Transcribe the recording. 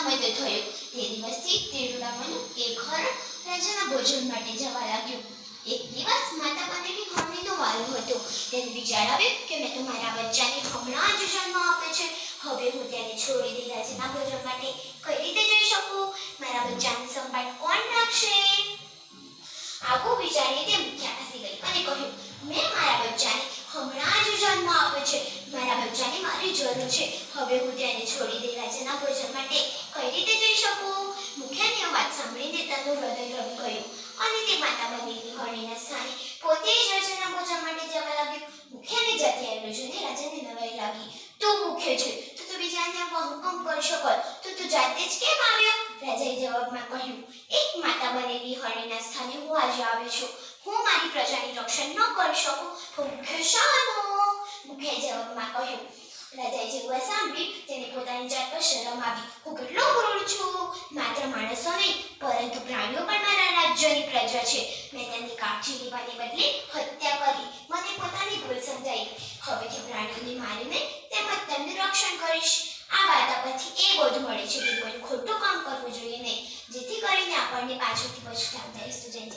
સમય તો થયો તે દિવસથી તેરડા મનુ એ ઘર રાજાના ભોજન માટે જવા લાગ્યું. એક દિવસ માતા બનેલી હરણીનો વારો હતો. તેને વિચાર આવ્યો કે મેં તો મારા બચ્ચાને હમણાં જ જન્મ આપ્યો છે. હવે હું તેને છોડી દઈ રાજાના ભોજન માટે કઈ રીતે જઈ શકું? મારા બચ્ચાની સંભાળ કોણ રાખશે? આવું વિચારીને તે મુખ્યા પાસે ગઈ અને કહ્યું, મેં મારા બચ્ચાને હમણાં જ જન્મ આપ્યો છે. મારા બચ્ચાને મારી જરૂર છે. હવે હું તેને છોડી દઈ રાજાના ભોજન માટે કઈ રીતે જઈ શકું? મુખ્યાની આ વાત સાંભળીને તેનું હૃદય રમી ગયું અને તે માતા બનેલી હરણીના સ્થાને પોતે જ રાજાના ભોજન માટે જવા લાગ્યો. મુખ્યને જતી આવેલો જોઈને રાજાને નવાઈ લાગી. તું મુખ્ય છે તો બીજાને હુકમ કરી શકો, તો તું જાતે જ કેમ આવ્યો? રાજાએ જવાબમાં કહ્યું, એક માતા બનેલી હરણીના સ્થાને હું આજે આવ્યો છું. હું મારી પ્રજાની રક્ષણ ન કરી શકું તો મુખ્ય શાનો? મુખ્યએ જવાબમાં કહ્યું. રાજાએ જેવું સાંભળ્યું તેને પોતાની જાત પર શરમ આવી. હું કેટલો ક્રૂર છું! માત્ર માણસો નહીં પરંતુ પ્રાણીઓ પણ મારા રાજ્યની પ્રજા છે. મેં તેમની કાળજી લેવાને બદલે હત્યા કરી. મને પોતાની ભૂલ સમજાઈ. હવેથી પ્રાણીઓને મારીને તેમજ તેમનું રક્ષણ કરીશ. આ વાર્તા પરથી એ બોધ મળે છે કે કોઈ ખોટું કામ કરવું જોઈએ નહીં, જેથી કરીને આપણને પાછળથી પછતાવા થાય. સ્ટુડન્ટ